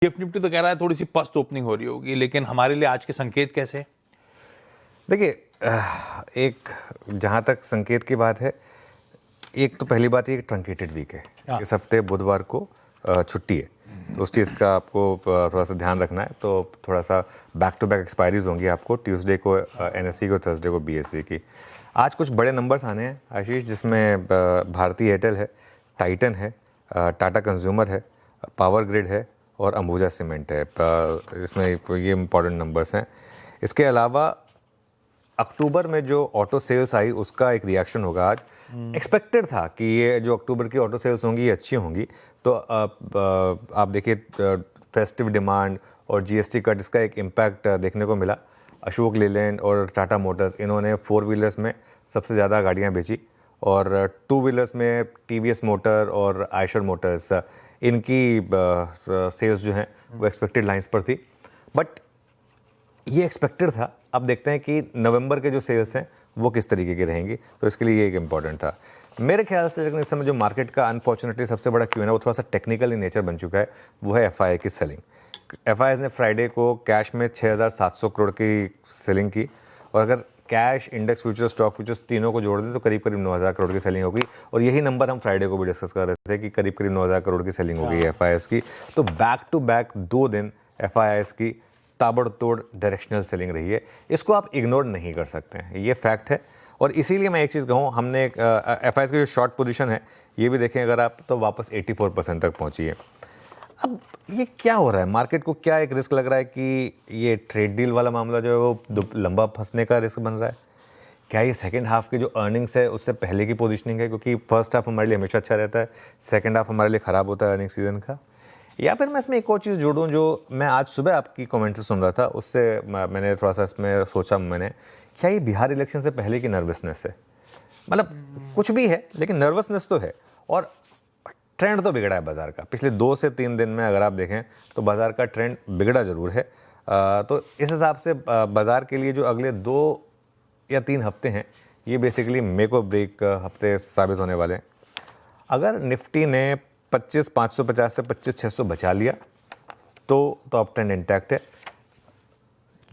Gift Nifty तो कह रहा है थोड़ी सी पस्त ओपनिंग हो रही होगी, लेकिन हमारे लिए आज के संकेत कैसे? देखिए, एक जहाँ तक संकेत की बात है, एक तो पहली बात ये ट्रंकेटेड वीक है। इस हफ्ते बुधवार को छुट्टी है, तो उस चीज़ का आपको थोड़ा सा ध्यान रखना है। तो थोड़ा सा बैक टू बैक एक्सपायरीज होंगी आपको, ट्यूसडे को एनएसई को, थर्सडे को बीएसई की। आज कुछ बड़े नंबर्स आने हैं आशीष, जिसमें भारती एयरटेल है, टाइटन है, टाटा कंज्यूमर है, पावर ग्रिड है और अंबुजा सीमेंट है। इसमें ये इंपॉर्टेंट नंबर्स हैं। इसके अलावा अक्टूबर में जो ऑटो सेल्स आई उसका एक रिएक्शन होगा आज। एक्सपेक्टेड था कि ये जो अक्टूबर की ऑटो सेल्स होंगी ये अच्छी होंगी। तो आप देखिए, फेस्टिव डिमांड और जीएसटी कट, इसका एक इम्पैक्ट देखने को मिला। अशोक लेलैंड और टाटा मोटर्स, इन्होंने 4 व्हीलर्स में सबसे ज़्यादा गाड़ियाँ बेची और 2 व्हीलर्स में टीवीएस मोटर और आयशर मोटर्स, इनकी सेल्स जो हैं वो एक्सपेक्टेड लाइंस पर थी। बट ये एक्सपेक्टेड था। अब देखते हैं कि नवंबर के जो सेल्स हैं वो किस तरीके की रहेंगी, तो इसके लिए ये एक इम्पॉर्टेंट था मेरे ख्याल से। लेकिन इस समय जो मार्केट का अनफॉर्चुनेटली सबसे बड़ा क्यों है, वो थोड़ा सा टेक्निकल इन नेचर बन चुका है, वो है एफआई की सेलिंग। एफआई ने फ्राइडे को कैश में 6,700 करोड़ की सेलिंग की, और अगर cash, index futures, stock futures तीनों को जोड़ दें तो करीब करीब 9,000 करोड़ की सेलिंग होगी। और यही नंबर हम फ्राइडे को भी डिस्कस कर रहे थे कि करीब करीब 9,000 करोड़ की सेलिंग होगी एफआईएस की। तो बैक टू बैक 2 दिन एफआईएस की ताबड़तोड़ डायरेक्शनल सेलिंग रही है। इसको आप इग्नोर नहीं कर सकते हैं, ये फैक्ट है। और इसीलिए मैं एक चीज़ कहूँ, हमने एफआईएस की जो शॉर्ट पोजीशन है ये भी देखें अगर आप, तो वापस 84% तक पहुंची है। अब ये क्या हो रहा है, मार्केट को क्या एक रिस्क लग रहा है कि ये ट्रेड डील वाला मामला जो है वो लंबा फंसने का रिस्क बन रहा है? क्या ये सेकंड हाफ की जो अर्निंग्स है उससे पहले की पोजीशनिंग है? क्योंकि फर्स्ट हाफ हमारे लिए हमेशा अच्छा रहता है, सेकंड हाफ हमारे लिए ख़राब होता है अर्निंग सीजन का। या फिर मैं इसमें एक और चीज़ जोड़ूं, जो मैं आज सुबह आपकी कमेंट्री सुन रहा था, उससे मैंने थोड़ा सा इसमें सोचा, क्या ये बिहार इलेक्शन से पहले की नर्वसनेस है? मतलब कुछ भी है लेकिन नर्वसनेस तो है। और ट्रेंड तो बिगड़ा है बाज़ार का पिछले 2 से 3 दिन में, अगर आप देखें तो बाज़ार का ट्रेंड बिगड़ा ज़रूर है। तो इस हिसाब से बाज़ार के लिए जो अगले 2 या 3 हफ्ते हैं, ये बेसिकली मेक और ब्रेक हफ्ते साबित होने वाले हैं। अगर निफ्टी ने 25,550 से 25,600 बचा लिया तो अप ट्रेंड इंटैक्ट है।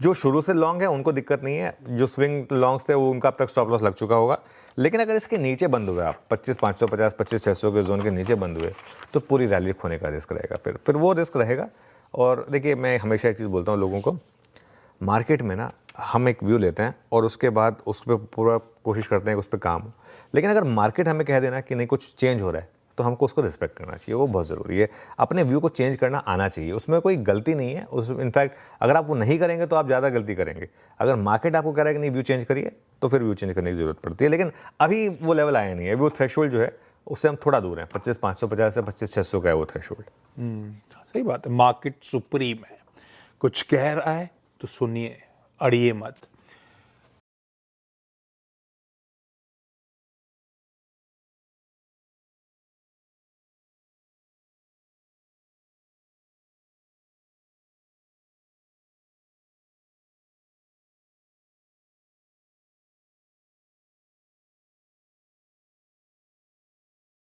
जो शुरू से लॉन्ग है उनको दिक्कत नहीं है, जो स्विंग लॉन्ग्स थे वो उनका अब तक स्टॉप लॉस लग चुका होगा। लेकिन अगर इसके नीचे बंद हुए आप 25,550, 25,600 के जोन के नीचे बंद हुए तो पूरी रैली खोने का रिस्क रहेगा, फिर वो रिस्क रहेगा। और देखिए, मैं हमेशा एक चीज़ बोलता हूँ लोगों को, मार्केट में ना हम एक व्यू लेते हैं और उसके बाद उस पर पूरा कोशिश करते हैं कि उस पर काम हो। लेकिन अगर मार्केट हमें कह देना कि नहीं कुछ चेंज हो रहा है, तो हमको उसको रिस्पेक्ट करना चाहिए, वो बहुत ज़रूरी है। अपने व्यू को चेंज करना आना चाहिए, उसमें कोई गलती नहीं है। उस इनफैक्ट अगर आप वो नहीं करेंगे तो आप ज़्यादा गलती करेंगे। अगर मार्केट आपको कह रहा है कि नहीं व्यू चेंज करिए, तो फिर व्यू चेंज करने की ज़रूरत पड़ती है। लेकिन अभी वो लेवल आया नहीं है, वो थ्रेशोल्ड जो है उससे हम थोड़ा दूर हैं। 25,550 से 25,600 का है वो थ्रेशोल्ड। सही बात है, मार्केट सुप्रीम है, कुछ कह रहा है तो सुनिए, अड़िए मत।